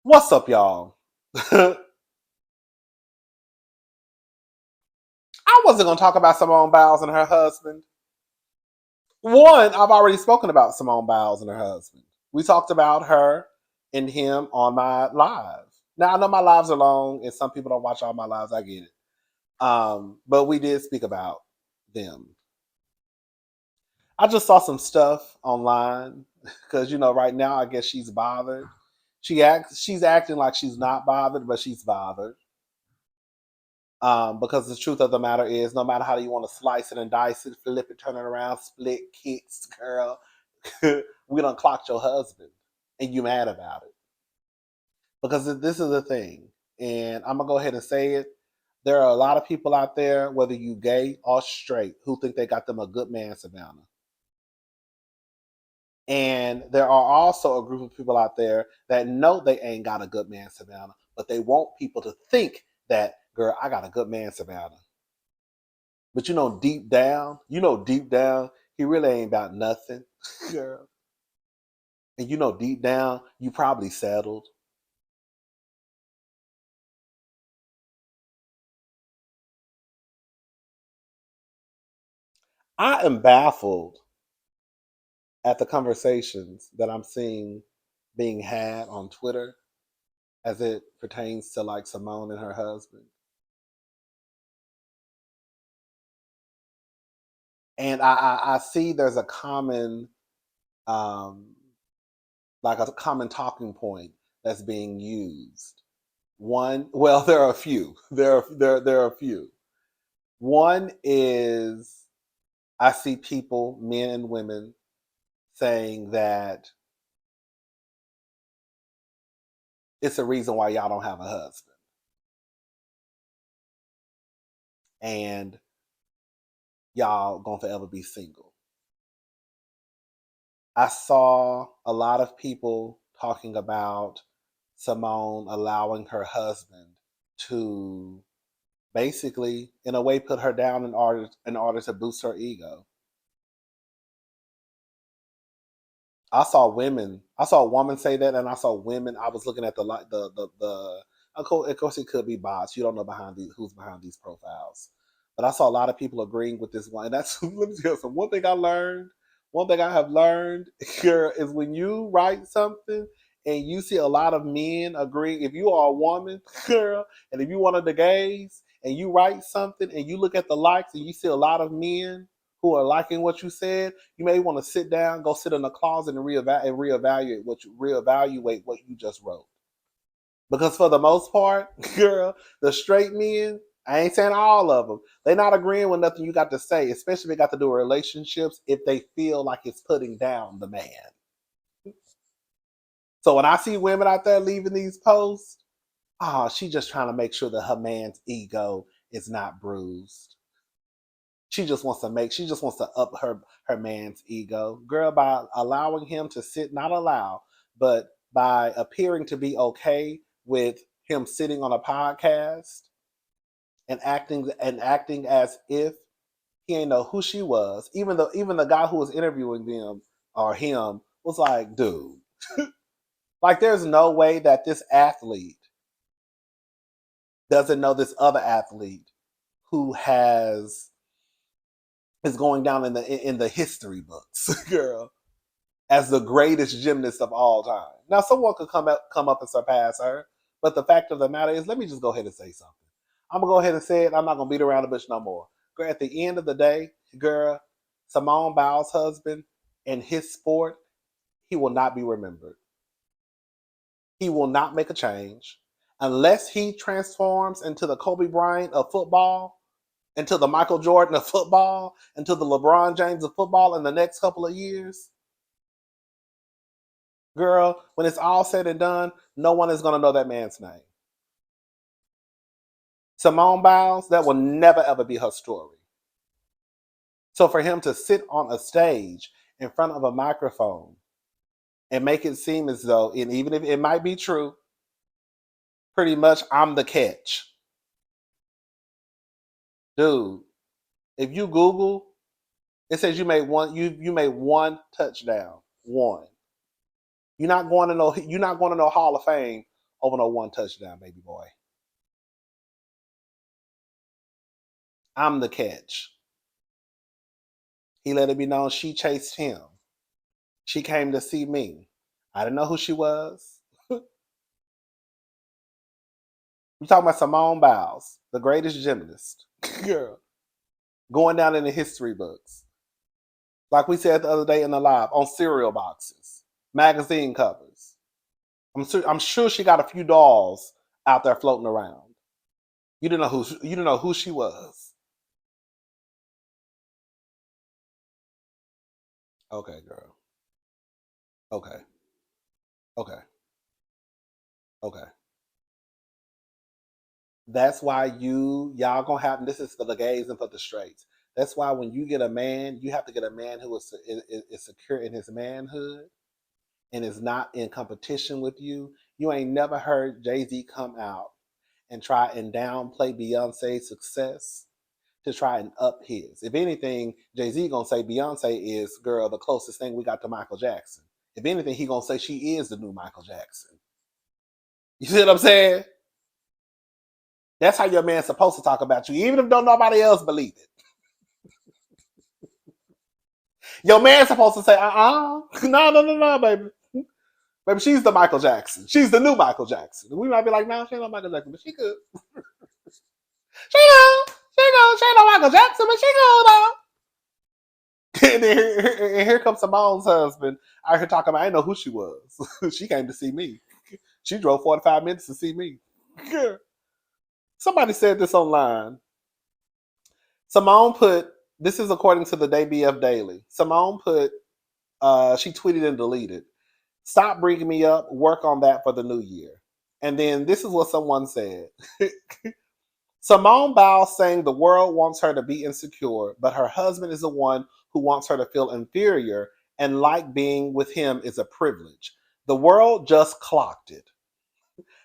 What's up, y'all? I wasn't going to talk about Simone Biles and her husband. One, I've already spoken about Simone Biles and her husband. We talked about her and him on my live. Now, I know my lives are long and some people don't watch all my lives. I get it. But we did speak about them. I just saw some stuff online because, right now, I guess she's bothered. She's acting like she's not bothered, but she's bothered. Because the truth of the matter is, no matter how you want to slice it and dice it, flip it, turn it around, split, kicks, girl, we done clocked your husband, and you mad about it. Because this is the thing, and I'm gonna go ahead and say it. There are a lot of people out there, whether you gay or straight, who think they got them a good man, Savannah. And there are also a group of people out there that know they ain't got a good man, Savannah, but they want people to think that, girl, I got a good man, Savannah. But deep down, he really ain't about nothing, girl. And deep down, you probably settled. I am baffled at the conversations that I'm seeing being had on Twitter as it pertains to like Simone and her husband. And I see there's a common um like a common talking point that's being used. One, well, there are a few. There are a few. One is I see people, men and women, saying that it's a reason why y'all don't have a husband. And y'all gonna forever be single. I saw a lot of people talking about Simone allowing her husband to basically, in a way, put her down in order to boost her ego. I saw a woman say that, and I saw women. I was looking at the. Of course, it could be bots. You don't know who's behind these profiles, but I saw a lot of people agreeing with this one. And that's let me tell you something. One thing I learned, one thing I have learned here is when you write something and you see a lot of men agreeing. If you are a woman, girl, and if you one of the gays, and you write something and you look at the likes and you see a lot of men who are liking what you said, you may want to sit down, go sit in the closet and reevaluate what you just wrote. Because for the most part, girl, the straight men, I ain't saying all of them, they not agreeing with nothing you got to say, especially if it got to do with relationships, if they feel like it's putting down the man. So when I see women out there leaving these posts, she just trying to make sure that her man's ego is not bruised. She just wants to up her man's ego, girl, by allowing him to sit, not allow, but by appearing to be okay with him sitting on a podcast and acting as if he ain't know who she was. Even the guy who was interviewing them or him was like, dude, like there's no way that this athlete doesn't know this other athlete who is going down in the history books, girl, as the greatest gymnast of all time. Now, someone could come up and surpass her, but the fact of the matter is, let me just go ahead and say something. I'm gonna go ahead and say it. I'm not gonna beat around the bush no more. Girl, at the end of the day, girl, Simone Biles' husband in his sport, he will not be remembered. He will not make a change unless he transforms into the Kobe Bryant of football, into the Michael Jordan of football, into the LeBron James of football in the next couple of years. Girl, when it's all said and done, no one is going to know that man's name. Simone Biles, that will never ever be her story. So for him to sit on a stage in front of a microphone and make it seem as though, and even if it might be true, pretty much I'm the catch. Dude, if you Google, it says you made one touchdown. One. You're not going to no Hall of Fame over no one touchdown, baby boy. I'm the catch. He let it be known she chased him. She came to see me. I didn't know who she was. You talking about Simone Biles, the greatest gymnast. Girl, going down in the history books. Like we said the other day in the live, on cereal boxes, magazine covers. I'm sure she got a few dolls out there floating around. You didn't know who she was. Okay, girl. Okay. Okay. Okay. That's why y'all gonna have this is for the gays and for the straights. That's why when you get a man, you have to get a man who is secure in his manhood and is not in competition with you. You ain't never heard Jay-Z come out and try and downplay Beyonce's success to try and up his. If anything, Jay-Z gonna say Beyonce is, girl, the closest thing we got to Michael Jackson. If anything, he gonna say she is the new Michael Jackson. You see what I'm saying? That's how your man's supposed to talk about you, even if don't nobody else believe it. Your man's supposed to say, no, baby. Baby, she's the Michael Jackson. She's the new Michael Jackson. We might be like, no, she ain't no Michael Jackson, but she good. She ain't no Michael Jackson, but she good though. And here comes Simone's husband out here talking about, I didn't know who she was. She came to see me. She drove 45 minutes to see me. Somebody said this online. Simone put, this is according to the DayBF Daily. Simone put, she tweeted and deleted, stop bringing me up, work on that for the new year. And then this is what someone said. Simone Biles saying the world wants her to be insecure, but her husband is the one who wants her to feel inferior and like being with him is a privilege. The world just clocked it.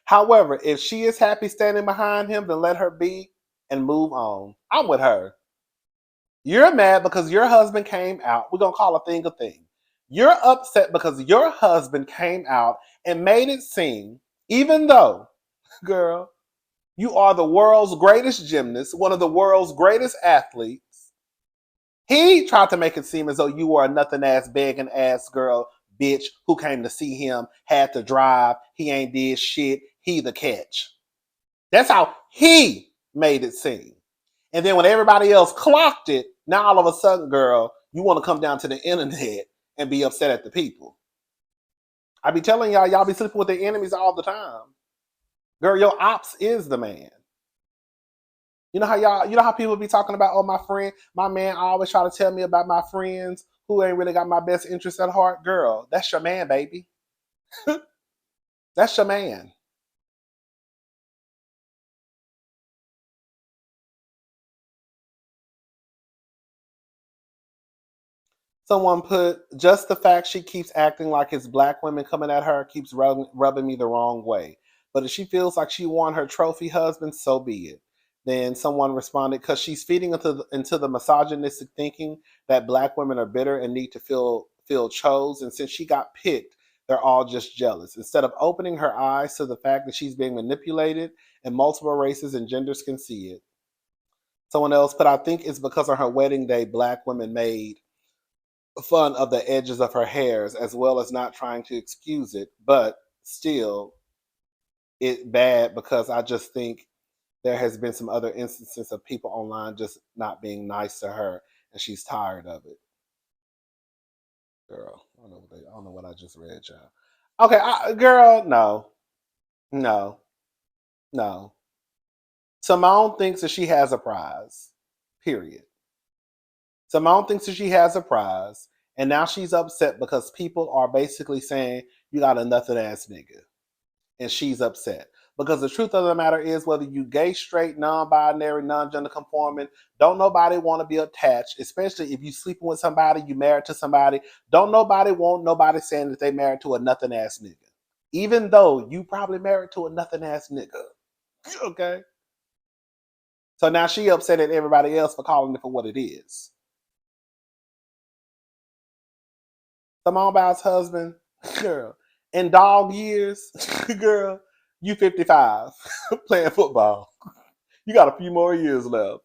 However, if she is happy standing behind him, then let her be and move on. I'm with her. You're mad because your husband came out. We're going to call a thing a thing. You're upset because your husband came out and made it seem, even though, girl, you are the world's greatest gymnast, one of the world's greatest athletes. He tried to make it seem as though you were a nothing ass, begging ass girl, bitch, who came to see him, had to drive. He ain't did shit. He the catch. That's how he made it seem. And then when everybody else clocked it, now all of a sudden, girl, you want to come down to the internet and be upset at the people. I be telling y'all be sleeping with their enemies all the time. Girl, your ops is the man. You know how people be talking about, oh, my man always try to tell me about my friends who ain't really got my best interest at heart. Girl, that's your man, baby. That's your man. Someone put, just the fact she keeps acting like it's black women coming at her keeps rubbing me the wrong way. But if she feels like she won her trophy husband, so be it. Then someone responded, because she's feeding into the misogynistic thinking that black women are bitter and need to feel chose. And since she got picked, they're all just jealous. Instead of opening her eyes to the fact that she's being manipulated and multiple races and genders can see it. Someone else put, I think it's because on her wedding day, black women made fun of the edges of her hairs as well as not trying to excuse it, but still it bad because I just think there has been some other instances of people online just not being nice to her and she's tired of it. Girl, I don't know what I just read, y'all. Okay, girl, no, no, no. Simone thinks that she has a prize. Period. Simone thinks that she has a prize, and now she's upset because people are basically saying you got a nothing ass nigga, and she's upset because the truth of the matter is, whether you gay, straight, non-binary, non-gender conforming, don't nobody want to be attached, especially if you sleeping with somebody, you married to somebody. Don't nobody want nobody saying that they married to a nothing ass nigga, even though you probably married to a nothing ass nigga. Okay, so now she upset at everybody else for calling it for what it is. Simone Biles' husband, girl, in dog years, girl, You 55 playing football. You got a few more years left.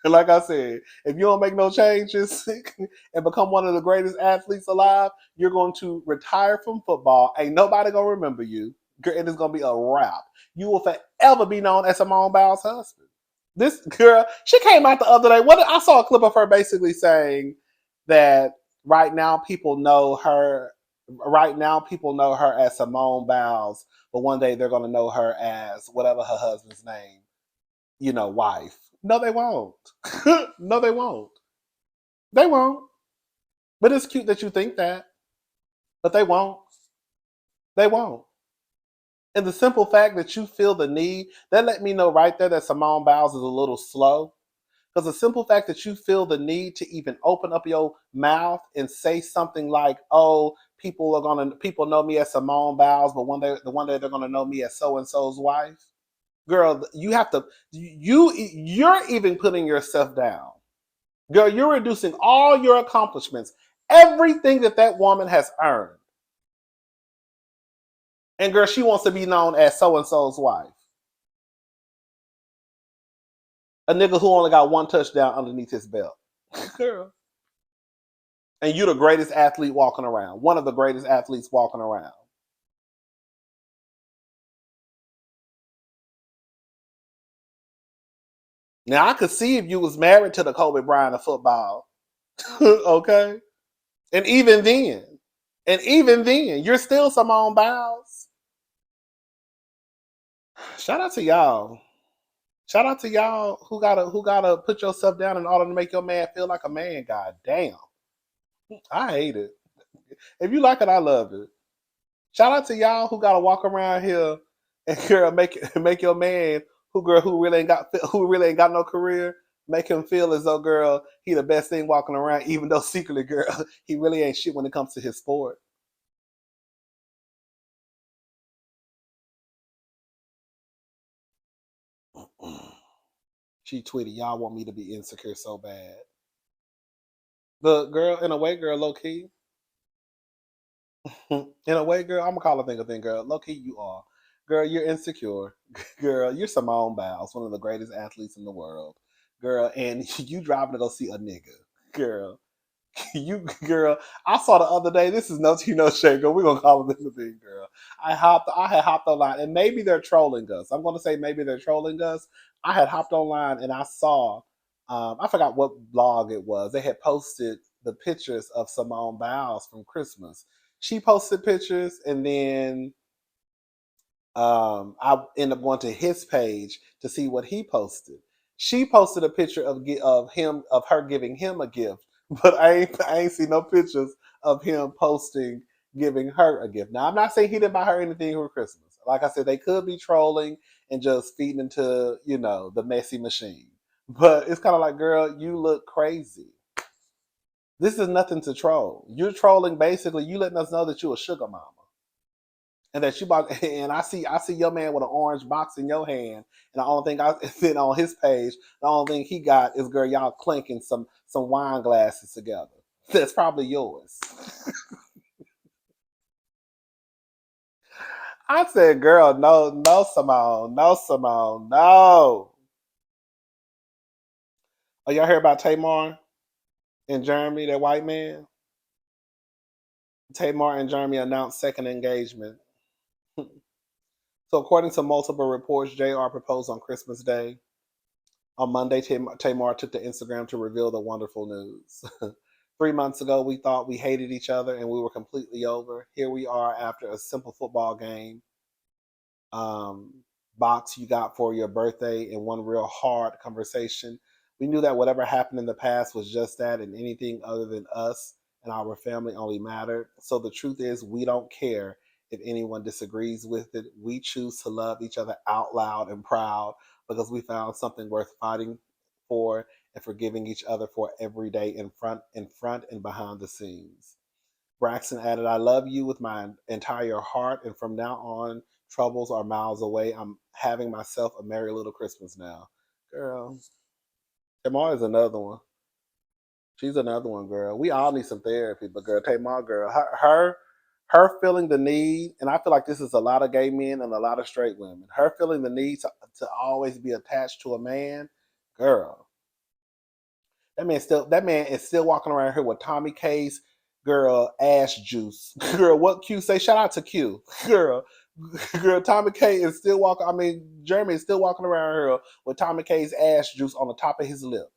And like I said, if you don't make no changes and become one of the greatest athletes alive, you're going to retire from football. Ain't nobody gonna remember you. And it's gonna be a wrap. You will forever be known as Simone Biles' husband. This girl, she came out the other day. What I saw a clip of her basically saying that right now people know her. Right now, people know her as Simone Biles, but one day they're gonna know her as whatever her husband's name, wife. No, they won't. No, they won't. They won't. But it's cute that you think that. But they won't. They won't. And the simple fact that you feel the need, that let me know right there that Simone Biles is a little slow. Because the simple fact that you feel the need to even open up your mouth and say something like, "Oh, people know me as Simone Biles, but one day they're gonna know me as so and so's wife." Girl, you have to. You're even putting yourself down. Girl, you're reducing all your accomplishments, everything that woman has earned. And girl, she wants to be known as so and so's wife. A nigga who only got one touchdown underneath his belt. Girl. And you're the greatest athlete walking around. One of the greatest athletes walking around. Now I could see if you was married to the Kobe Bryant of football. Okay? And even then, you're still Simone Biles. Shout out to y'all. Shout out to y'all who gotta put yourself down in order to make your man feel like a man. God damn. I hate it. If you like it, I love it. Shout out to y'all who gotta walk around here and girl make your man who really ain't got no career, make him feel as though girl he the best thing walking around, even though secretly girl he really ain't shit when it comes to his sport. She tweeted, "Y'all want me to be insecure so bad." The girl, in a way, girl, low key. In a way, girl, I'm gonna call a thing, girl. Low key, you are. Girl, you're insecure. Girl, you're Simone Biles, one of the greatest athletes in the world. Girl, and you driving to go see a nigga. Girl, you girl, I saw the other day. This is no tea, no shade, girl. We're gonna call it this a thing, girl. I had hopped online, and maybe they're trolling us. I'm gonna say maybe they're trolling us. I had hopped online and I saw, I forgot what blog it was. They had posted the pictures of Simone Biles from Christmas. She posted pictures, and then I ended up going to his page to see what he posted. She posted a picture of her giving him a gift, but I ain't see no pictures of him posting giving her a gift. Now I'm not saying he didn't buy her anything for Christmas. Like I said, they could be trolling and just feeding into the messy machine. But it's kind of like, girl, you look crazy. This is nothing to troll. You're trolling basically. You letting us know that you a sugar mama. And that you bought, and I see your man with an orange box in your hand, and the only thing I then on his page, the only thing he got is girl, y'all clinking some wine glasses together. That's probably yours. I said, girl, no, no, Simone, no, Simone, no. Oh, y'all hear about Tamar and Jeremy, that white man? Tamar and Jeremy announced second engagement. So, according to multiple reports, JR proposed on Christmas Day. On Monday, Tamar took to Instagram to reveal the wonderful news. 3 months ago, we thought we hated each other and we were completely over. Here we are after a simple football game, um, box you got for your birthday, and one real hard conversation. We knew that whatever happened in the past was just that, and anything other than us and our family only mattered. So the truth is, we don't care if anyone disagrees with it. We choose to love each other out loud and proud because we found something worth fighting for and forgiving each other for every day in front and behind the scenes. Braxton added, "I love you with my entire heart, and from now on, troubles are miles away. I'm having myself a merry little Christmas now." Girl, Tamar is another one. She's another one, girl. We all need some therapy, but girl, Tamar, girl, her Her feeling the need, and I feel like this is a lot of gay men and a lot of straight women. Her feeling the need to always be attached to a man, girl. That man is still walking around here with Tommy K's girl ass juice. Girl, what Q say? Shout out to Q. Girl, Tommy K is still walking. I mean, Jeremy is still walking around here with Tommy K's ass juice on the top of his lip.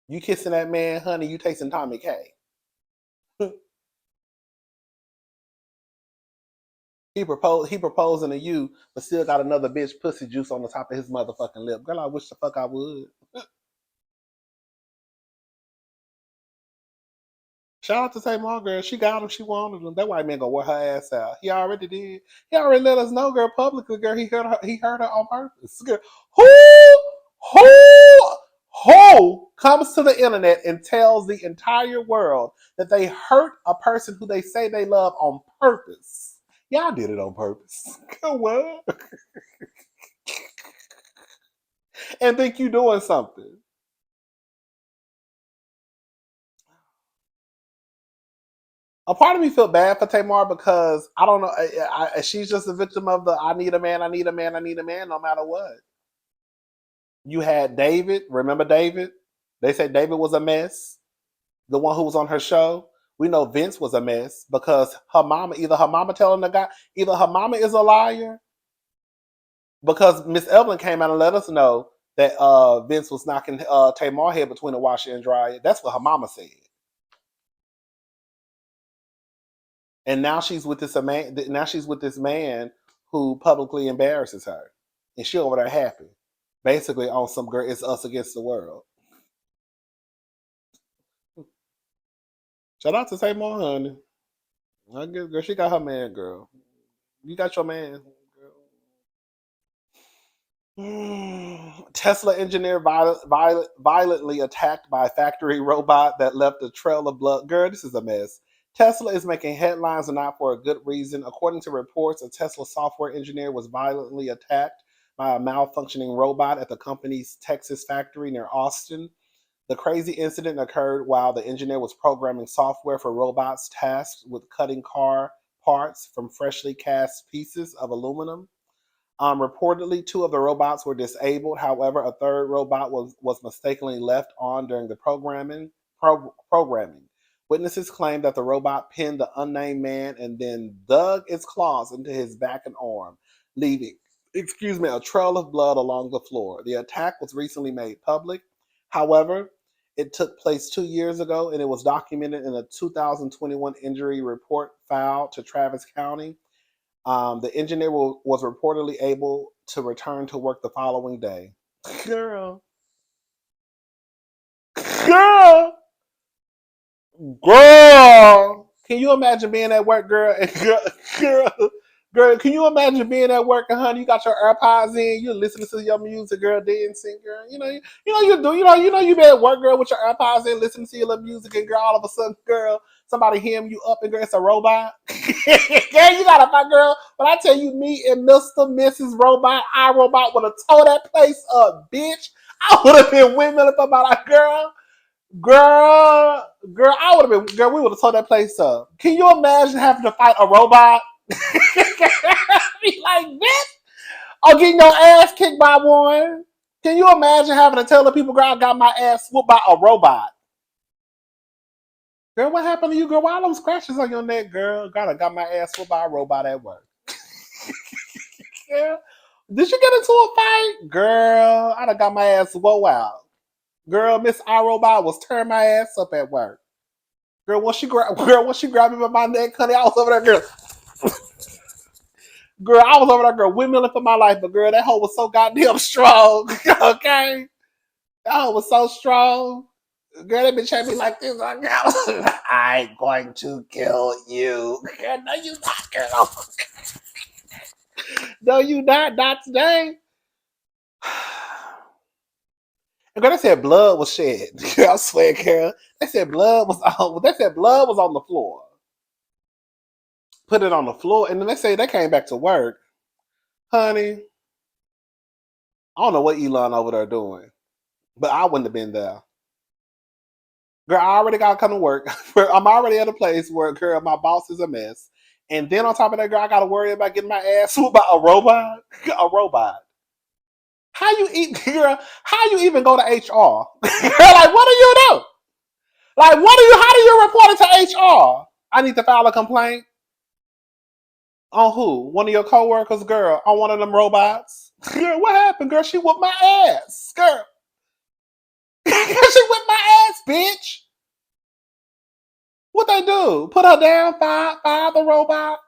You kissing that man, honey, you tasting Tommy K. He proposing to you, but still got another bitch pussy juice on the top of his motherfucking lip. Girl, I wish the fuck I would. Shout out to Tamar, girl. She got him. She wanted him. That white man gonna wear her ass out. He already did. He already let us know, girl, publicly, girl. He heard her on purpose. Girl, who comes to the internet and tells the entire world that they hurt a person who they say they love on purpose? Y'all did it on purpose. Girl, what? And think you doing something. A part of me feel bad for Tamar because I don't know. She's just a victim of the I need a man, I need a man, I need a man, no matter what. You had David. Remember David? They said David was a mess. The one who was on her show. We know Vince was a mess because either her mama telling the guy, either her mama is a liar because Miss Evelyn came out and let us know that Vince was knocking Tamar head between the washer and dryer. That's what her mama said. And now she's with this man. Now she's with this man who publicly embarrasses her, and she over there happy, basically on some girl. It's us against the world. Shout out to Tamar, honey. I guess, girl, she got her man, girl. You got your man, girl. Tesla engineer violently attacked by a factory robot that left a trail of blood. Girl, this is a mess. Tesla is making headlines and not for a good reason. According to reports, a Tesla software engineer was violently attacked by a malfunctioning robot at the company's Texas factory near Austin. The crazy incident occurred while the engineer was programming software for robots tasked with cutting car parts from freshly cast pieces of aluminum. Reportedly, two of the robots were disabled. However, a third robot was mistakenly left on during the programming. Witnesses claim that the robot pinned the unnamed man and then dug its claws into his back and arm, leaving, a trail of blood along the floor. The attack was recently made public. However, it took place 2 years ago and it was documented in a 2021 injury report filed to Travis County. The engineer was reportedly able to return to work the following day. Girl, girl, girl. Can you imagine being at work, girl? Girl, can you imagine being at work and honey, you got your AirPods in, you're listening to your music, girl, dancing, girl. You been at work, girl, with your AirPods in, listening to your little music, and girl, all of a sudden, girl, somebody hem you up, and girl, it's a robot. Girl, you gotta find, girl. When I tell you, me and Mr. Mrs. Robot, I Robot would have tore that place up, bitch. I would have been windmilling for my life, girl. Girl, I would have been, girl, we would have tore that place up. Can you imagine having to fight a robot? Be like, bitch, or getting your ass kicked by one. Can you imagine having to tell the people, girl, I got my ass whooped by a robot? Girl, what happened to you, girl? Why them scratches on your neck, girl? God, I got my ass whooped by a robot at work. Girl, did you get into a fight? Girl, I done got my ass whoa out. Girl, Miss iRobot was tearing my ass up at work. Girl, once she grabbed me by my neck, honey, I was over there, girl. Girl, I was over there, girl, windmilling for my life, but girl, that hoe was so goddamn strong. Okay? That hoe was so strong. Girl, that bitch had me like this. Like, I'm going to kill you. Girl, no, you not, girl. No, you not today. And girl, they said blood was shed. Girl, I swear, girl. They said blood was on the floor. Put it on the floor, and then they say they came back to work. Honey, I don't know what Elon over there doing, but I wouldn't have been there. Girl, I already got to come to work. I'm already at a place where, girl, my boss is a mess. And then on top of that, girl, I got to worry about getting my ass whooped by a robot. A robot. How you eat, girl? How you even go to HR? Girl, like, what do you do? Like, how do you report it to HR? I need to file a complaint. On who? One of your coworkers, girl, on one of them robots? Girl, what happened, girl? She whooped my ass. Girl. She whipped my ass, bitch. What they do? Put her down, fire the robot?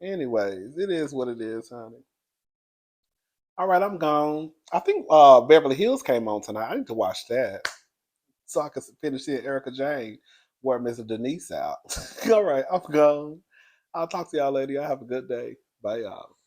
Anyways, it is what it is, honey. All right, I'm gone. I think Beverly Hills came on tonight. I need to watch that so I can finish seeing Erica Jane wear Miss Denise out. All right, I'm gone. I'll talk to y'all later. Y'all have a good day. Bye, y'all.